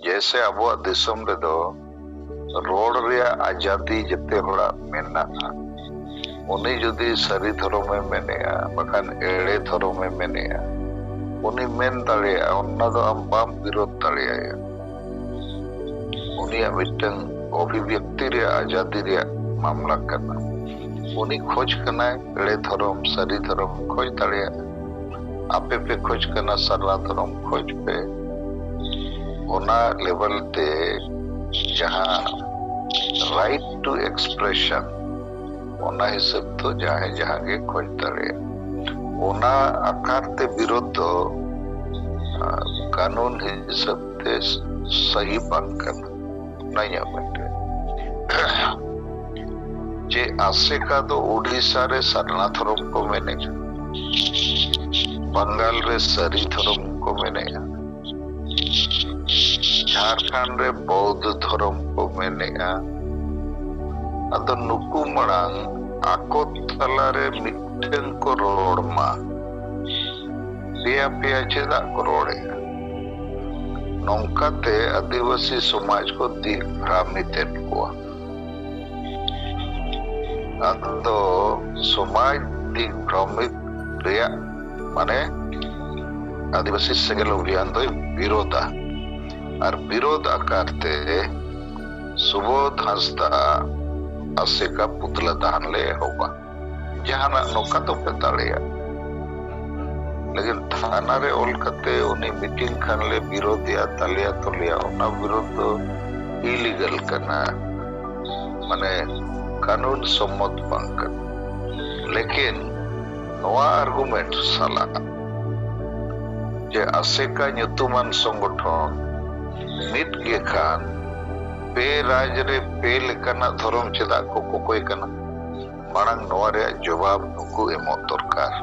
जैसे अबो दिसम रे दो रोड रे आजादी जते होड़ा मेना उनी जुदी सरी धर्म मेने बखान एड़े धर्म मेने उनी मेन दाड़े उन्ना दो आम बाम विरोध दाड़े उनी मिटन अभिव्यक्ति रे आजादी रे मामला करना उनी खोज करना एड़े धर्म सरी धर्म खोज दाड़े आपे पे खोज करना सरला धर्म खोज पे ओना लेवल ते जहाँ राइट टू एक्सप्रेशन ओना हिसाब तो जहाँ जहाँ के खोज दाड़े ओना आकार ते विरोध कानून हिसाब ते सही बात करना नहीं बैठे जे आसे का तो उड़ीसा रे सरना धर्म को मैंने बंगाल रे सरी धर्म को मैंने झारखंड रे बौद्ध धर्म को मैंने अदो नुकु मड़ांग आको तला रे मिट्टन को रोड मा पिया पिया चेदा को रोड़े नौकाते आदिवासी समाज को दिग्भ्रामित हुआ अदो समाज दिग्भ्रामित रिया माने आदिवासी सेगल अभियान तो विरोधा और विरोध आकारते सुबोध हंसदा आसे का पुतला दान ले होगा जहां नौका तो पेताड़िया लेकिन थाना रे ओल कते उनी मीटिंग खान ले विरोध या तलिया तो लिया उना विरोध तो इलीगल करना माने कानून सम्मत बांग लेकिन नवा आर्गुमेंट साला जे आसेका ᱧᱩᱛᱩᱢᱟᱱ संगठन मिट के खान पे राज रे पे लेकाना धर्म चेदा को कोकोय कना मांग नवा रे जवाब नुकु एमो दरकार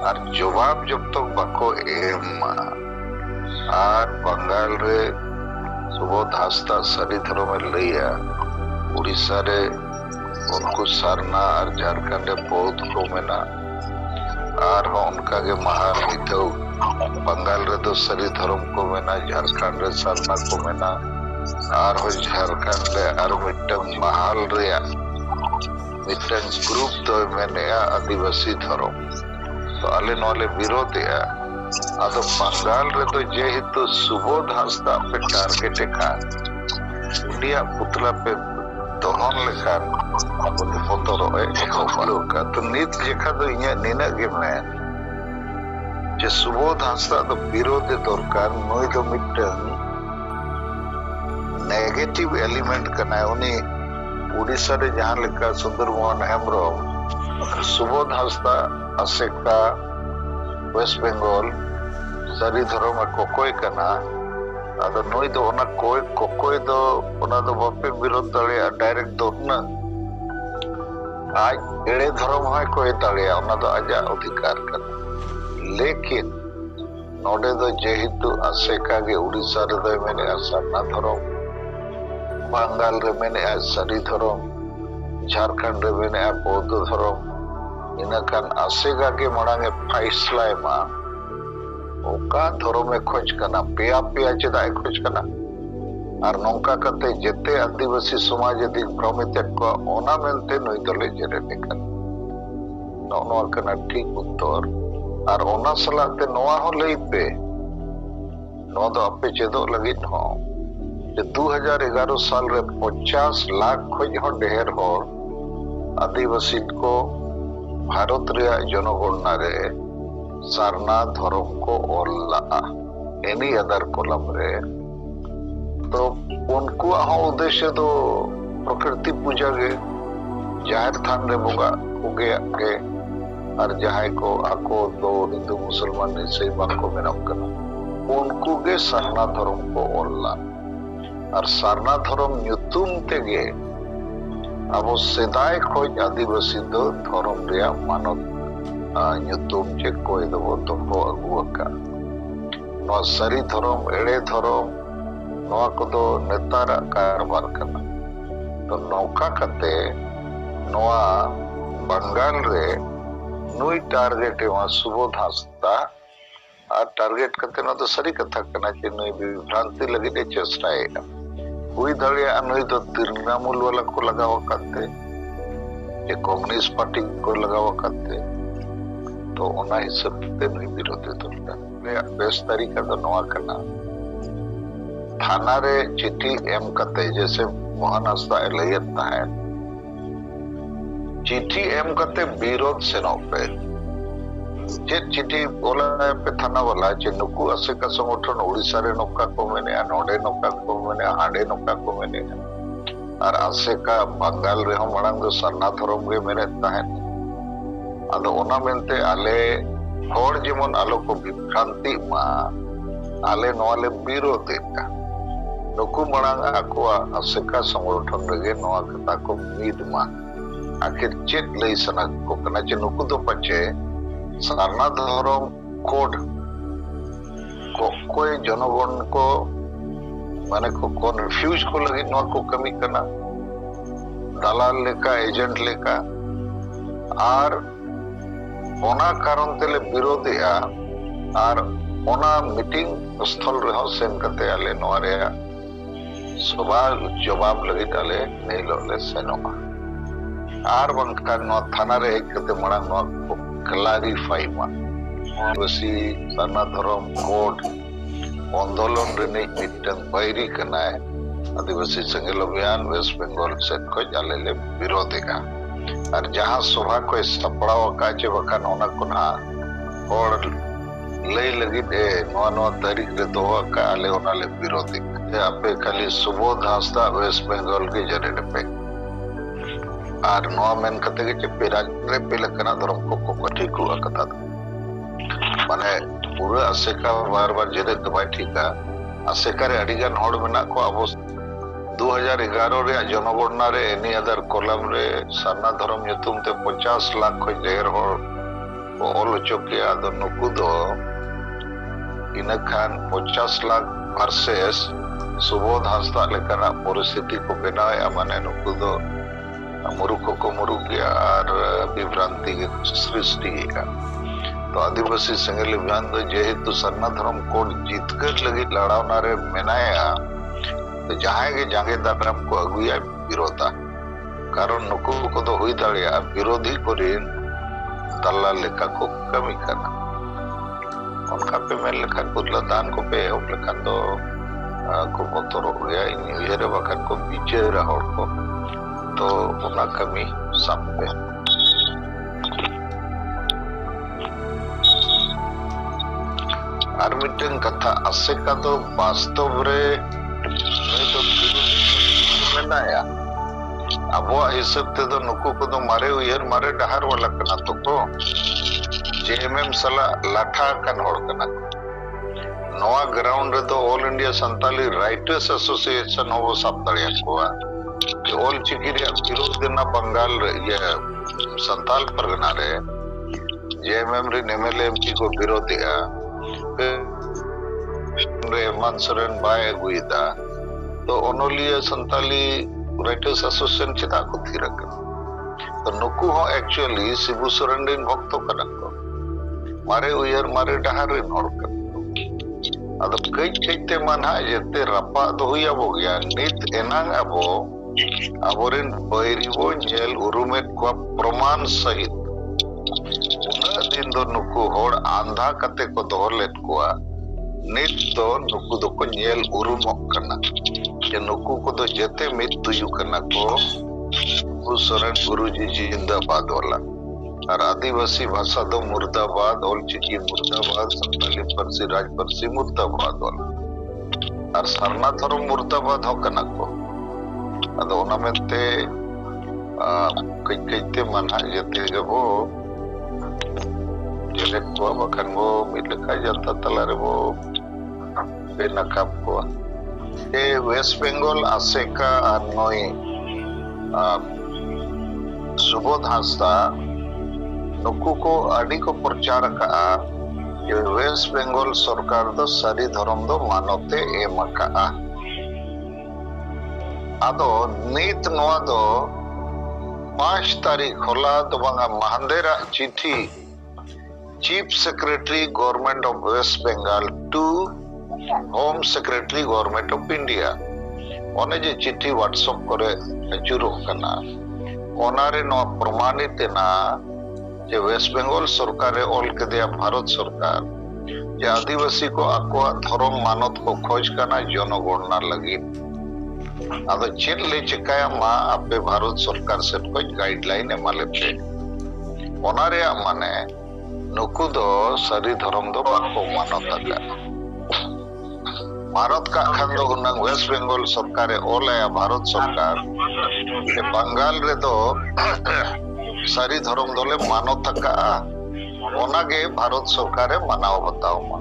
और जवाब जब तक बाको एम और बंगाल रे सुबोध हंसदा सरी धर्म लैया उड़ीसा रे उनको सरना और झारखंड बौद्ध को मेना और उनका के महामितो बंगाल रे तो सरी धर्म को मेना झारखंड रे सरना को मेना और झारखंड रे और मिट्टन महाल रे मिट्टन ग्रुप तो मेने आदिवासी धर्म तो आले नोले विरोध है आदो बंगाल रे तो जे ही तो सुबोध हंसदा पे टारगेट का इंडिया पुतला पे दोहन लेखान बुद्धि फोटो का तो नीत जेखा तो इन्हें निना के मैं जे सुबोध हंसदा तो विरोध दरकार नोई तो मिट्टन नेगेटिव एलिमेंट करना उनी उड़ीसा रे जहां लेका सुंदर मोहन हेम्ब्रम सुबोध हंसदा आसेका वेस्ट बंगाल सरी धर्म कोकोय कना अदो नोई दो ओना कोई कोकोय दो ओना दो बापे विरोध दाड़े डायरेक्ट दो ना आज एड़े धर्म है कोई दाड़े ओना दो आजा अधिकार करना लेकिन नोडे दो जेहितु आसेका के उड़ीसा रे दो मैंने सरना धर्म बंगाल रे मैंने सरी धर्म झारखंड रे मैंने बौद्ध धर्म इनकान आसेगा के मड़ांगे फैसला मा ओका धर्म में खोज करना पिया पिया चेदाय खोज करना और नौका कते जेते आदिवासी समाज यदि भ्रमित को ओना मेनते नई दले जेरे निकल नोवा कना ठीक उत्तर और ओना सलाते नोवा हो लई पे नो दो अपे चेदो लगी हो जे 2011 साल रे 50 लाख खोज हो ढेर हो आदिवासी को भारत रे जनगणना रे सरना धर्म को ओला एनी अदर कॉलम रे तो उनको उद्देश्य तो प्रकृति पूजा के जाहिर थान रे बोगा उगे के और जहां को आको दो हिंदू मुसलमान से बाको में नाम करना उनको के सरना धर्म को ओला और सरना धर्म ᱧᱩᱛᱩᱢ तेगे अब सेदाय खोज आदिवासी दो धर्म रे मानव ᱧᱩᱛᱩᱢ चे कोई दो तो अगुआ नो सरी धर्म एड़े धर्म नो को दो नेतार कारबार करना तो नौका कते नोआ बंगाल रे नुई टारगेट सुबोध हंसदा और टारगेट करते ना तो सरी कथा करना चे नुई विभ्रांति लगी दे चेष्टाएगा हुई दड़िया नुई तो तृणमूल वाला को लगावा करते ये कम्युनिस्ट पार्टी को लगावा करते तो उना हिसाब से नुई विरोधी तो बेस्ट तरीका तो नवा करना थाना रे चिट्ठी एम करते जैसे मोहन हंसदा लयता है चिट्ठी एम करते विरोध से नौपे जे चिट्ठी बोला है पे थाना वाला जे नुकु असेका संगठन ओडिसा रे नोका को मैंने नोडे नोका को मैंने हाडे नोका को मैंने और असेका बंगाल रे हम मड़ांग दो सरना धर्म गे मेरे तहन अदो ओना मेनते आले होड़ जेमन आलो को विभ्रांति मा आले नोले विरोध का नुकु मड़ांग आकुआ असेका संगठन रे नोआ कथा को मीद मा आखिर चेत लई सना को कना चे नुकु दो पचे सरना धर्म कोड को कोई जनगण को माने को कन्फ्यूज को लगी नोआ को कमी करना दलाल लेका एजेंट लेका और ओना कारण तेले विरोधिया और ओना मीटिंग स्थल रे सेन करते आले नोआ रे सवाल जवाब लगी डाले नहीं लोले सेनोमा और बंकार नोआ थाना रे एकते मड़ा नोआ को क्लैरिफाई मा वसी सरना धर्म कोड आंदोलन रे नहीं मिटन बैरी करना है आदिवासी संगठन अभियान वेस्ट बंगाल से को जाले विरोधिका और जहां सभा को सपड़ाव काचे बखान होना कोना और लई लगी दे नवा नवा तारीख रे दोहा का आले होना ले विरोधी आपे खाली सुबोध हांसदा वेस्ट बंगाल के जरे पे और नवा मेन कते के पेरा रे पे लकना धर्म को ठीक हुआ कथा माने पूरा असेका बार बार जरे दबाई ठीका असेका रे अडिगान होड़ मेना को अब 2011 रे जनगणना रे एनी अदर कॉलम रे सरना धर्म युतुम ते 50 लाख को ढेर होड़ ओल चोके आदो नुकु दो इन खान 50 लाख वर्सेस सुबोध हांसदा लेकना परिस्थिति को बनाया माने नुकु दो मुरुको को मुरुक गया और विभ्रांति के सृष्टि का तो आदिवासी संगठन अभियान तो जेहेतु सरना धर्म कोड जीतकर लगी लड़ावना रे मेनाया तो जहां के जांगेदार हमको अगुया विरोधा कारण नुकु को तो हुई दाड़िया विरोधी को दल्ला लेखा को कमी करना उनका पे मैं लेखा कुदला दान को पे हो लेखा तो को बोतोर हो गया इन ये रे वक्त को पीछे रहा को तो उना कमी सामने आर्मिटन कथा असे का तो वास्तव रे नहीं तो मेनाया अब वो हिसाब ते तो नुकु को तो मारे उयर मारे डहार वाला कना तो को जेएमएम सला लाठा कन होड़ कना नवा ग्राउंड रे तो all India Santali writers association हो सब दड़िया को ऑल चिकिरिया विरोध देना बंगाल रे ये संताल परगना रे जेएमएम रे एमएलए एमपी को विरोध दिया रे मनसरन बाय गुइदा तो ओनोलिया संताली राइटर्स एसोसिएशन चिता को थी रख तो नुकु हो एक्चुअली शिबू सोरेन दिन भक्त कना को मारे उयर मारे डहार रे नोर कर अद कई चैते माना जेते रपा दो हुई अब गया नित एनांग अबो अबोरेन बैरिबो जेल उरुमेट को प्रमाण सहित उना दिन दो नुकु होड़ आंधा कते को दोहलेट कोआ नित तो नुकु दो को जेल उरुमक करना जे नुकु को तो जेते मित तुयु करना को गुरुसरन गुरुजी जिंदाबाद वाला और आदिवासी भाषा दो मुर्दाबाद ऑल चिकी मुर्दाबाद संताली परसी राज परसी मुर्दाबाद वाला और सरना धर्म मुर्दाबाद हो करना को अदो ओना मेते कई मना जेते गबो जेले को बखन वो मिलका जाता तला रे वो बेनकाब को ए वेस्ट बंगाल असेका नोई सुबोध हांसदा नुकु को आदि को प्रचार का ये वेस्ट बंगाल सरकार दो सारी धर्म दो मानवते एम का आदो नीत नवा दो 5 तारीख होला तो बंगा महांदेरा चिट्ठी chief secretary government of West Bengal to home secretary government of India ओने जे चिट्ठी व्हाट्सएप करे अचुरो कना ओनारे नो प्रमाणित ना जे वेस्ट बंगाल सरकार ऑल के दिया भारत सरकार जे आदिवासी को आको धर्म मानत को खोज कना जनगणना लगी आदो चेन ले चिकाया मा आपे भारत सरकार से को गाइडलाइन एमाले पे ओनारे माने नुकु दो सरी धर्म दो बाको मानत का भारत का खंडो गुनंग वेस्ट बंगाल सरकार ओलाया भारत सरकार के बंगाल रे दो सारी धर्म दोले मानत का ओनागे भारत सरकार मनाओ बताओ मा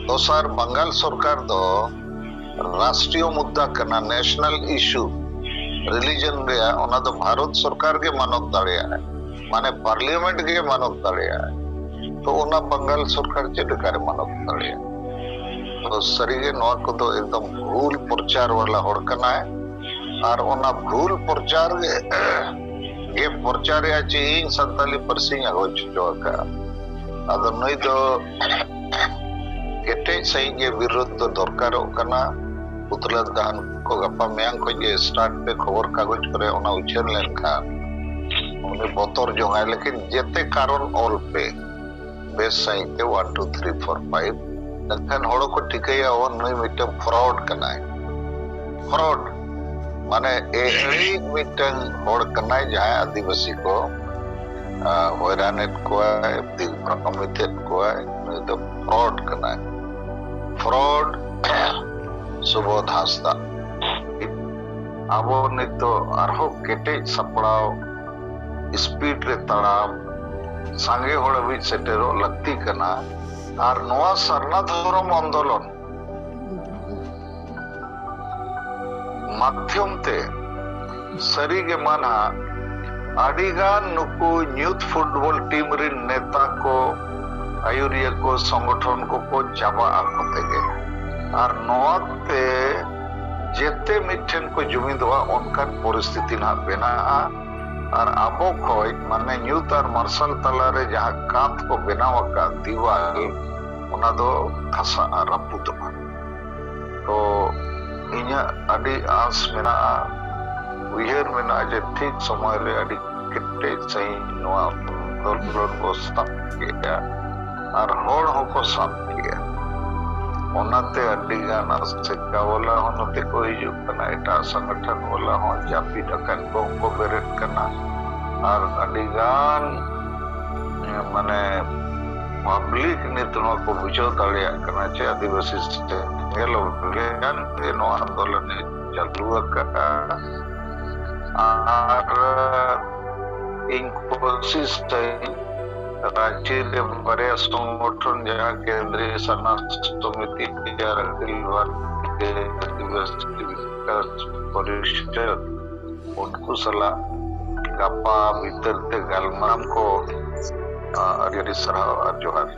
दोसर बंगाल सरकार दो राष्ट्रीय मुद्दा कना नेशनल इशू रिलीजन रे ओना दो भारत सरकार के मानत दाड़िया है माने पार्लियामेंट के मानत दाड़िया है तो ओना बंगाल सरकार चेडकार मानत दाड़िया तो सरीगे नोआ को तो एकदम भूल प्रचार वाला होड़ कना है और ओना भूल प्रचार ये प्रचार या चीन संताली परसिंग हो चुका का अदर नहीं तो केटे सही के विरुद्ध तो दरकार कना उतला दान को गप्पा म्यांग को ये स्टार्ट पे खबर कागज करे ओना उछल लेनखा उन्हें बोतर जोंगा लेकिन जेते कारण ऑल पे बेस सही के 1 2 3 4 5 नखन होड़ो को टिकया और नहीं मिटम फ्रॉड करना है फ्रॉड माने एड़ी मिटम होड़ करना है जहाँ आदिवासी को वैरानेट को है दिग्भ्रमित को है नहीं तो फ्रॉड करना है फ्रॉड सुबोध हास्ता आबो नहीं तो आरहो केटे सपड़ाओ स्पीड रे तड़ाम सांगे होड़ भी सेटेरो लगती करना और नोआ सरना धर्म आंदोलन माध्यम ते सरी के माना आदिगान नुकु यूथ फुटबॉल टीम रे नेता को आयुरिया को संगठन को जाबा आकोते के और नोआ ते जेते मिठन को जुमिदवा उनका परिस्थिति ना बेना और आबो खोज माने यूथ और मार्शल तला रे जहाँ कांत को बनावा का दीवार उना दो धसा रपुत तो इन्या अड़ी आस मेना उयहर मेना जे ठीक समय रे अड़ी किट्टे सही नोआ आंदोलन को स्थापित किया और होड़ हो को स्थापित किया ओनाते अड़ी गाना सिक्का वाला होनते कोई जो कना इटा संगठन वाला हो जापी डकन को बेरेट करना और अड़ी गान माने पब्लिक नितनो को बुझो तड़िया करना चाहिए आदिवासी से गेलो ज्ञान के नो आंदोलन चालू का और इन कोशिश राज्य के बड़े संगठन जहाँ केंद्रीय सरना समिति या आदिवासी विकास परिषद उनको सलाह गप्पा भीतर ते गलमाम को अरियरी सराह और जोहार